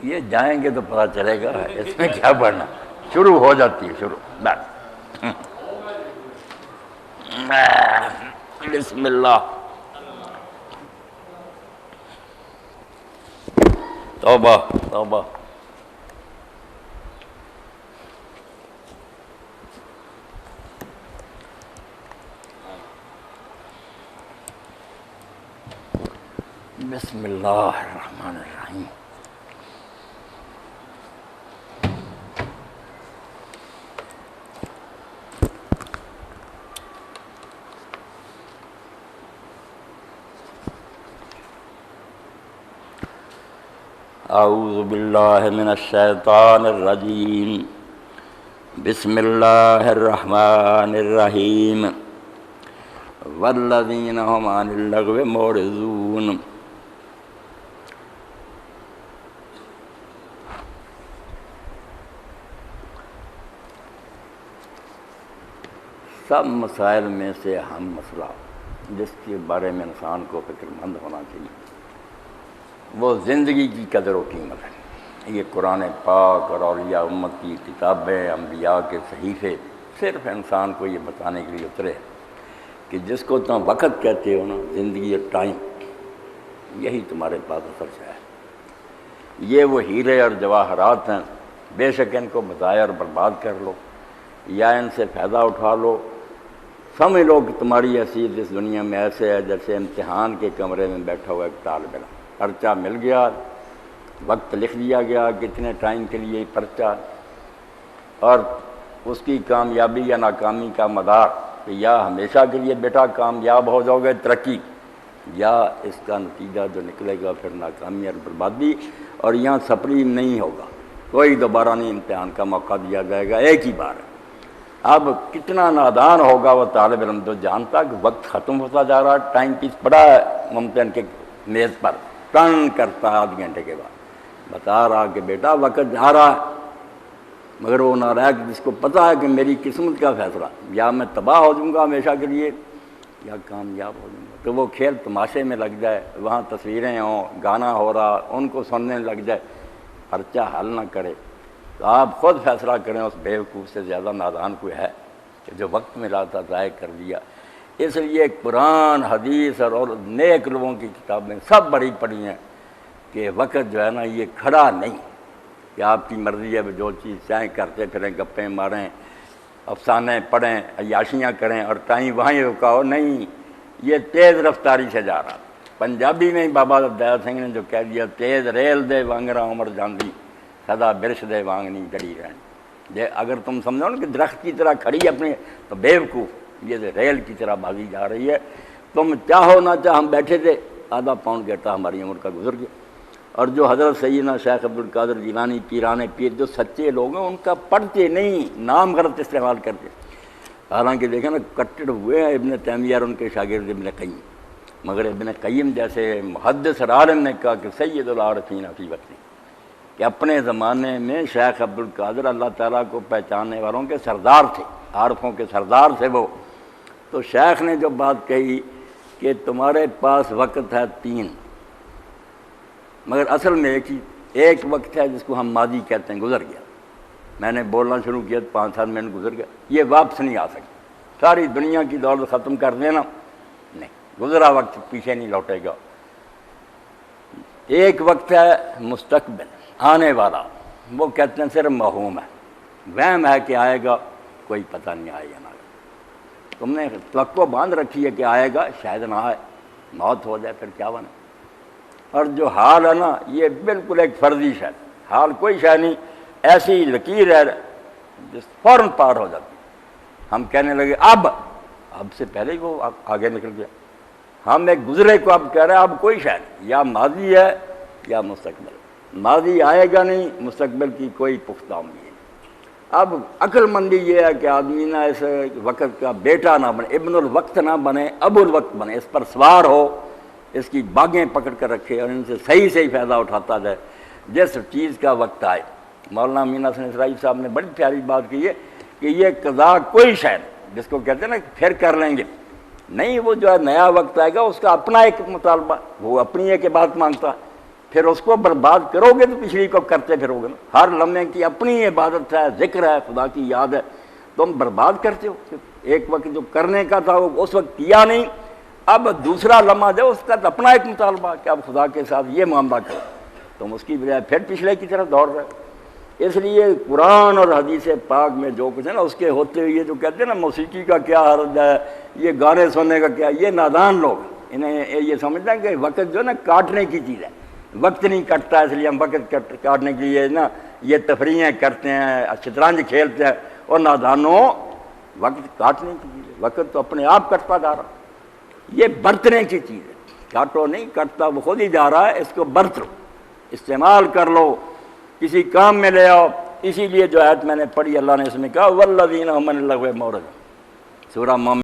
یہ جائیں گے تو پتہ چلے گا، اس میں کیا پڑھنا، شروع ہو جاتی ہے شروع بس۔ بسم اللہ، توبہ توبہ۔ بسم اللہ الرحمن الرحیم۔ اعوذ باللہ من الشیطان الرجیم، بسم اللہ الرحمن الرحیم۔ والذین هم عن اللغو معرضون۔ سب مسائل میں سے اہم مسئلہ جس کے بارے میں انسان کو فکر مند ہونا چاہیے وہ زندگی کی قدر و قیمت ہے۔ یہ قرآن پاک اور اولیاء امت کی کتابیں، انبیاء کے صحیفے صرف انسان کو یہ بتانے کے لیے اترے کہ جس کو تم وقت کہتے ہو نا، زندگی اور ٹائم، یہی تمہارے پاس اثر ہے۔ یہ وہ ہیرے اور جواہرات ہیں، بے شک ان کو بضائع اور برباد کر لو یا ان سے فائدہ اٹھا لو، سمجھ لو کہ تمہاری حیثیت اس دنیا میں ایسے ہے جیسے امتحان کے کمرے میں بیٹھا ہوا ایک طالب علم، پرچہ مل گیا، وقت لکھ دیا گیا کتنے ٹائم کے لیے پرچہ، اور اس کی کامیابی یا ناکامی کا مدار کہ یا ہمیشہ کے لیے بیٹا کامیاب ہو جاؤ گے ترقی، یا اس کا نتیجہ جو نکلے گا پھر ناکامی اور بربادی، اور یہاں سپریم نہیں ہوگا، کوئی دوبارہ نہیں امتحان کا موقع دیا جائے گا، ایک ہی بار ہے۔ اب کتنا نادان ہوگا وہ طالب علم جو جانتا کہ وقت ختم ہوتا جا رہا، ٹائم پیس پڑا ہے ممتحن کے میز پر، ٹرن کرتا ہے آدھ گھنٹے کے بعد، بتا رہا کہ بیٹا وقت جا رہا ہے، مگر وہ نالائق جس کو پتہ ہے کہ میری قسمت کا فیصلہ، یا میں تباہ ہو جاؤں گا ہمیشہ کے لیے یا کامیاب ہو جاؤں گا، تو وہ کھیل تماشے میں لگ جائے، وہاں تصویریں ہوں، گانا ہو رہا، ان کو سننے لگ جائے، پرچہ حل نہ کرے، تو آپ خود فیصلہ کریں اس بیوقوف سے زیادہ نادان کوئی ہے کہ جو وقت ملا تھا ضائع کر دیا۔ اس لیے قرآن، حدیث اور نیک لوگوں کی کتابیں سب بڑی پڑھی ہیں کہ وقت جو ہے نا یہ کھڑا نہیں کہ آپ کی مرضی ہے جو چیز چاہیں کرتے پھریں، گپیں ماریں، افسانے پڑھیں، عیاشیاں کریں اور ٹائم وہاں ہی رکاؤ، نہیں، یہ تیز رفتاری سے جا رہا۔ پنجابی میں بابا دیا سنگھ نے جو کہہ دیا، تیز ریل دے وانگرا عمر جاندی، سدا برش دے وانگ نہیں کڑی رہن۔ یہ اگر تم سمجھو نا کہ درخت کی طرح کھڑی اپنے، تو بیوقوف، یہ ریل کی طرح بھاگی جا رہی ہے۔ تم چاہو نہ چاہ، ہم بیٹھے تھے، آدھا پاؤنڈ گھنٹہ ہماری عمر کا گزر گیا، اور جو حضرت سیدنا شیخ عبدالقادر جیلانی پیران پیر جو سچے لوگ ہیں ان کا پڑھتے نہیں، نام غلط استعمال کرتے، حالانکہ دیکھیں نا کٹڑ ہوئے ہیں ابن تیمیہ اور ان کے شاگرد ابن قیم، مگر ابن قیم جیسے محدث اور عالم نے کہا کہ سید العارفین فی وقت، کہ اپنے زمانے میں شیخ عبدالقادر اللہ تعالیٰ کو پہچاننے والوں کے سردار تھے، عارفوں کے سردار تھے وہ۔ تو شیخ نے جو بات کہی کہ تمہارے پاس وقت ہے 3، مگر اصل میں ایک وقت ہے جس کو ہم ماضی کہتے ہیں، گزر گیا، میں نے بولنا شروع کیا 5-7 منٹ گزر گیا، یہ واپس نہیں آ سکتا، ساری دنیا کی دولت ختم کر دینا نہیں، گزرا وقت پیچھے نہیں لوٹے گا۔ ایک وقت ہے مستقبل، آنے والا، وہ کہتے ہیں صرف موہوم ہے، وہم ہے کہ آئے گا، کوئی پتہ نہیں آئے گا نہ آئے، تم نے توقع باندھ رکھی ہے کہ آئے گا، شاید نہ آئے، موت ہو جائے پھر کیا بنے۔ اور جو حال ہے نا یہ بالکل ایک فرضی شے، حال کوئی شے نہیں، ایسی لکیر ہے جس فوراً پار ہو جاتی، ہم کہنے لگے اب سے پہلے ہی وہ آگے نکل گیا، ہم ایک گزرے کو اب کہہ رہے ہیں اب کوئی شے نہیں، یا ماضی ہے یا مستقبل، ماضی آئے گا نہیں، مستقبل کی کوئی پختہ امید نہیں۔ اب عقل مندی یہ ہے کہ آدمی نہ اس وقت کا بیٹا نہ بنے، ابن الوقت نہ بنے، ابو الوقت بنے، اس پر سوار ہو، اس کی باغیں پکڑ کر رکھے اور ان سے صحیح فائدہ اٹھاتا جائے جس چیز کا وقت آئے۔ مولانا امین حسن اسرائیل صاحب نے بڑی پیاری بات کی ہے کہ یہ قضا کوئی شے نہیں، جس کو کہتے ہیں نا پھر کر لیں گے، نہیں، وہ جو ہے نیا وقت آئے گا اس کا اپنا ایک مطالبہ، وہ اپنی ایک بات مانگتا ہے، پھر اس کو برباد کرو گے تو پچھلی کو کرتے پھرو گے نا۔ ہر لمحے کی اپنی عبادت ہے، ذکر ہے، خدا کی یاد ہے، تم برباد کرتے ہو۔ ایک وقت جو کرنے کا تھا وہ اس وقت کیا نہیں، اب دوسرا لمحہ جو اس کا اپنا ایک مطالبہ کہ اب خدا کے ساتھ یہ معاملہ کرو، تم اس کی بجائے پھر پچھلے کی طرف دوڑ رہے۔ اس لیے قرآن اور حدیث پاک میں جو کچھ ہے نا، اس کے ہوتے ہوئے جو کہتے ہیں نا موسیقی کا کیا حرج ہے، یہ گانے سننے کا کیا، یہ نادان لوگ انہیں یہ سمجھتے ہیں کہ وقت جو ہے نا کاٹنے کی چیز ہے، وقت نہیں کٹتا اس لیے ہم وقت کاٹنے کے لیے نا یہ تفریحیں کرتے ہیں، شطرنج کھیلتے ہیں، اور نادانوں وقت کاٹنے کی چیز ہے، وقت تو اپنے آپ کٹتا جا رہا، یہ برتنے کی چیز ہے، کاٹو نہیں، کٹتا وہ خود ہی جا رہا ہے، اس کو برت لو، استعمال کر لو، کسی کام میں لے آؤ۔ اسی لیے جو آیت میں نے پڑھی اللہ نے اس میں کہا والذین هم عن اللغو معرضون، سورہ مومن